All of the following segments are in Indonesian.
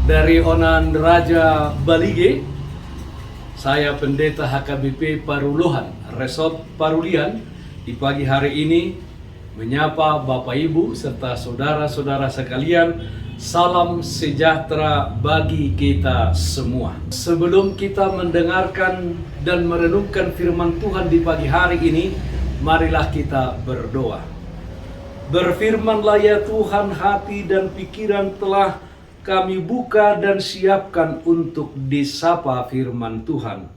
Dari Onan Raja Balige, saya Pendeta HKBP Paruluhan, Resort Parulian, di pagi hari ini menyapa Bapak Ibu serta saudara-saudara sekalian. Salam sejahtera bagi kita semua. Sebelum kita mendengarkan dan merenungkan firman Tuhan di pagi hari ini, marilah kita berdoa. Berfirmanlah ya Tuhan, hati dan pikiran telah kami buka dan siapkan untuk disapa firman Tuhan.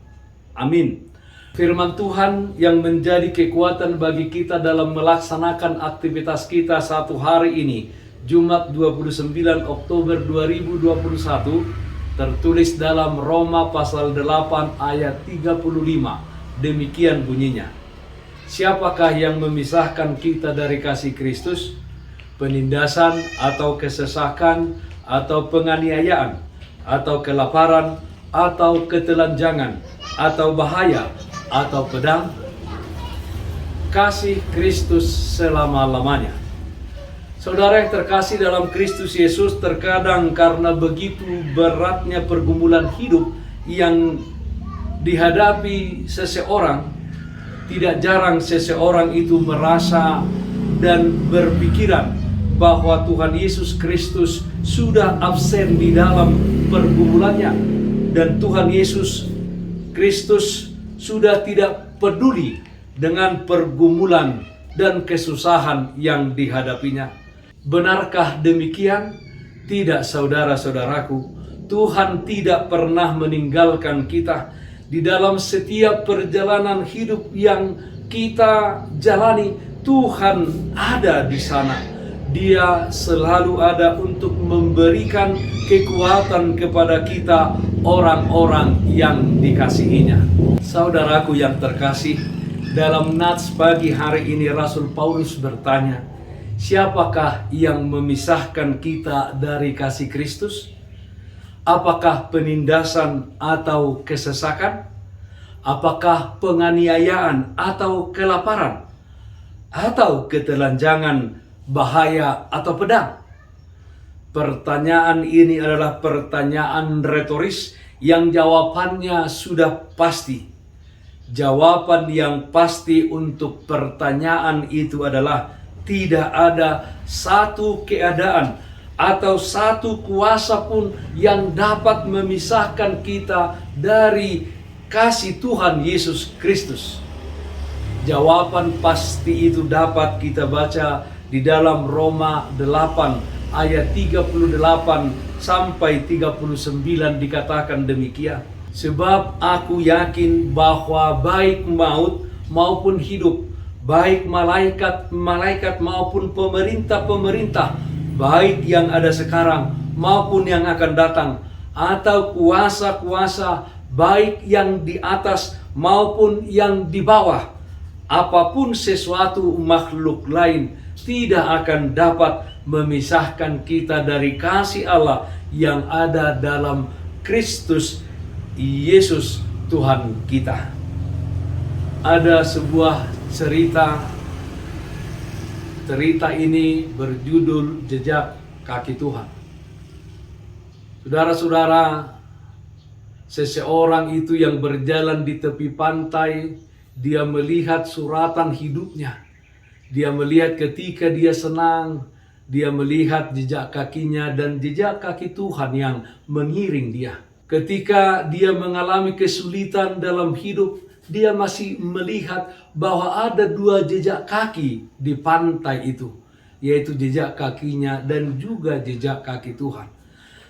Amin. Firman Tuhan yang menjadi kekuatan bagi kita dalam melaksanakan aktivitas kita satu hari ini, Jumat 29 Oktober 2021, tertulis dalam Roma pasal 8 ayat 35. Demikian bunyinya. Siapakah yang memisahkan kita dari kasih Kristus? Penindasan atau kesesakan atau penganiayaan atau kelaparan atau ketelanjangan atau bahaya atau pedang? Kasih Kristus selama-lamanya. Saudara yang terkasih dalam Kristus Yesus, terkadang karena begitu beratnya pergumulan hidup yang dihadapi seseorang, tidak jarang seseorang itu merasa dan berpikiran bahwa Tuhan Yesus Kristus sudah absen di dalam pergumulannya, dan Tuhan Yesus Kristus sudah tidak peduli dengan pergumulan dan kesusahan yang dihadapinya. Benarkah demikian? Tidak, saudara-saudaraku. Tuhan tidak pernah meninggalkan kita di dalam setiap perjalanan hidup yang kita jalani. Tuhan ada di sana. Dia selalu ada untuk memberikan kekuatan kepada kita, orang-orang yang dikasihinya. Saudaraku yang terkasih, dalam nats pagi hari ini Rasul Paulus bertanya, siapakah yang memisahkan kita dari kasih Kristus? Apakah penindasan atau kesesakan? Apakah penganiayaan atau kelaparan? Atau ketelanjangan, bahaya atau pedang? Pertanyaan ini adalah pertanyaan retoris yang jawabannya sudah pasti. Jawaban yang pasti untuk pertanyaan itu adalah tidak ada satu keadaan atau satu kuasa pun yang dapat memisahkan kita dari kasih Tuhan Yesus Kristus. Jawaban pasti itu dapat kita baca di dalam Roma 8 ayat 38 sampai 39, dikatakan demikian. Sebab aku yakin bahwa baik maut maupun hidup, baik malaikat maupun pemerintah-pemerintah, baik yang ada sekarang maupun yang akan datang, atau kuasa-kuasa, baik yang di atas maupun yang di bawah, apapun sesuatu makhluk lain tidak akan dapat memisahkan kita dari kasih Allah yang ada dalam Kristus Yesus Tuhan kita. Ada sebuah cerita ini berjudul Jejak Kaki Tuhan. Saudara-saudara, seseorang itu yang berjalan di tepi pantai, dia melihat suratan hidupnya. Dia melihat ketika dia senang, dia melihat jejak kakinya dan jejak kaki Tuhan yang mengiring dia. Ketika dia mengalami kesulitan dalam hidup, dia masih melihat bahwa ada dua jejak kaki di pantai itu, yaitu jejak kakinya dan juga jejak kaki Tuhan.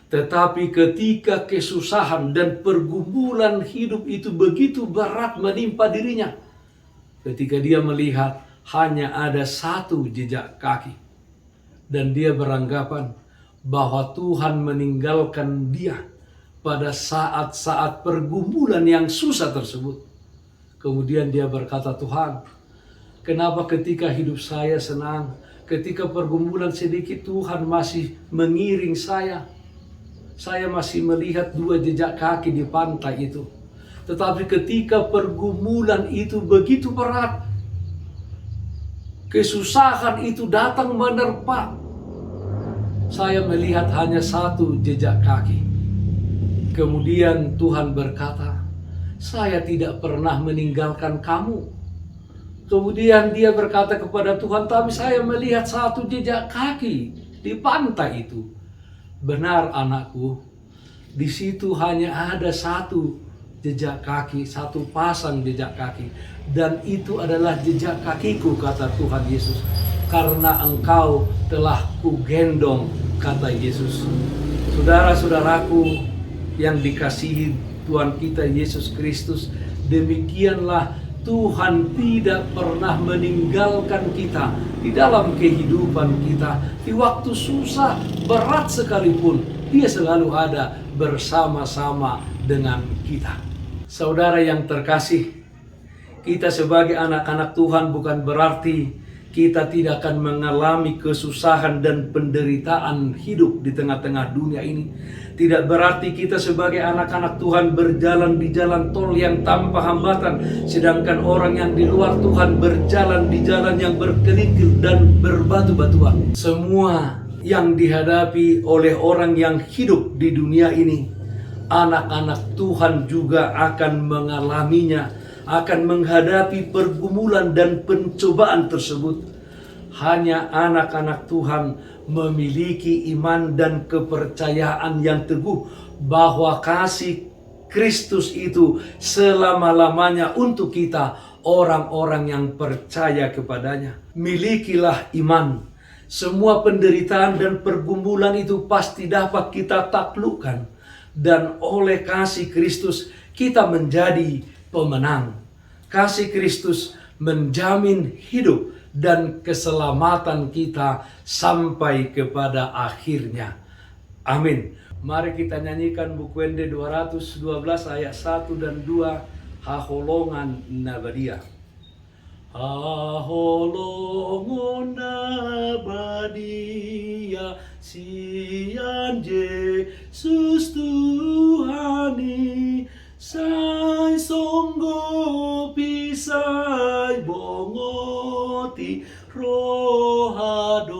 Tetapi ketika kesusahan dan pergumulan hidup itu begitu berat menimpa dirinya, ketika dia melihat hanya ada satu jejak kaki, dan dia beranggapan bahwa Tuhan meninggalkan dia pada saat-saat pergumulan yang susah tersebut. Kemudian dia berkata, Tuhan, kenapa ketika hidup saya senang, ketika pergumulan sedikit Tuhan masih mengiring saya? Saya masih melihat dua jejak kaki di pantai itu. Tetapi ketika pergumulan itu begitu berat, kesusahan itu datang menerpa, saya melihat hanya satu jejak kaki. Kemudian Tuhan berkata, saya tidak pernah meninggalkan kamu. Kemudian dia berkata kepada Tuhan, tapi saya melihat satu jejak kaki di pantai itu. Benar anakku, di situ hanya ada satu jejak kaki, satu pasang jejak kaki. Dan itu adalah jejak kakiku, kata Tuhan Yesus. Karena engkau telah kugendong, kata Yesus. Saudara-saudaraku yang dikasihi Tuhan kita Yesus Kristus, demikianlah Tuhan tidak pernah meninggalkan kita di dalam kehidupan kita. Di waktu susah, berat sekalipun, Dia selalu ada bersama-sama dengan kita. Saudara yang terkasih, kita sebagai anak-anak Tuhan bukan berarti kita tidak akan mengalami kesusahan dan penderitaan hidup di tengah-tengah dunia ini. Tidak berarti kita sebagai anak-anak Tuhan berjalan di jalan tol yang tanpa hambatan, sedangkan orang yang di luar Tuhan berjalan di jalan yang berkerikil dan berbatu-batuan. Semua yang dihadapi oleh orang yang hidup di dunia ini, anak-anak Tuhan juga akan mengalaminya, akan menghadapi pergumulan dan pencobaan tersebut. Hanya anak-anak Tuhan memiliki iman dan kepercayaan yang teguh bahwa kasih Kristus itu selama-lamanya untuk kita, orang-orang yang percaya kepadanya. Milikilah iman. Semua penderitaan dan pergumulan itu pasti dapat kita taklukkan. Dan oleh kasih Kristus kita menjadi pemenang. Kasih Kristus menjamin hidup dan keselamatan kita sampai kepada akhirnya. Amin. Mari kita nyanyikan Bukuende 212 ayat 1 dan 2, Haholongan Nabadia. Haholongan Nabadia, sian Yesus Tuhani, sai songgo pisai bongoti rohado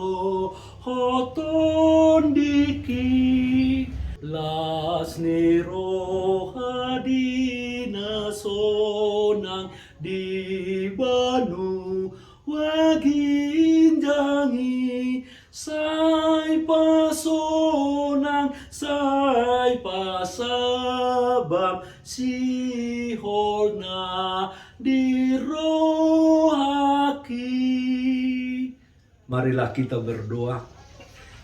hoton diki las ni rohadina sonang di banu waginjangi sai pasonang sai pasabam sihona dirohaki. Marilah kita berdoa.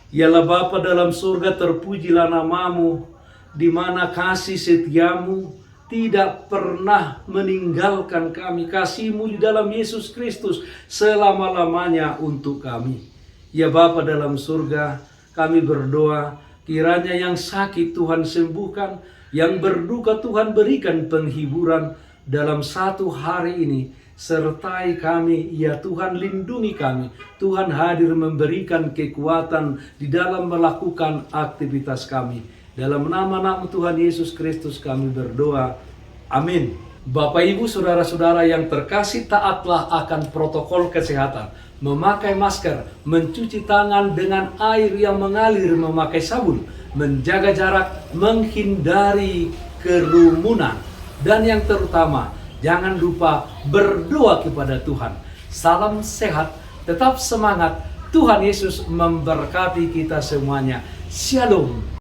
Yalah Bapa dalam surga, terpujilah namamu, di mana kasih setiamu tidak pernah meninggalkan kami. Kasih-Mu di dalam Yesus Kristus selama-lamanya untuk kami. Ya Bapa dalam surga, kami berdoa kiranya yang sakit Tuhan sembuhkan, yang berduka Tuhan berikan penghiburan dalam satu hari ini. Sertai kami, ya Tuhan, lindungi kami. Tuhan hadir memberikan kekuatan di dalam melakukan aktivitas kami. Dalam nama Tuhan Yesus Kristus kami berdoa. Amin. Bapak Ibu saudara-saudara yang terkasih, taatlah akan protokol kesehatan. Memakai masker, mencuci tangan dengan air yang mengalir, memakai sabun, menjaga jarak, menghindari kerumunan. Dan yang terutama, jangan lupa berdoa kepada Tuhan. Salam sehat, tetap semangat. Tuhan Yesus memberkati kita semuanya. Shalom.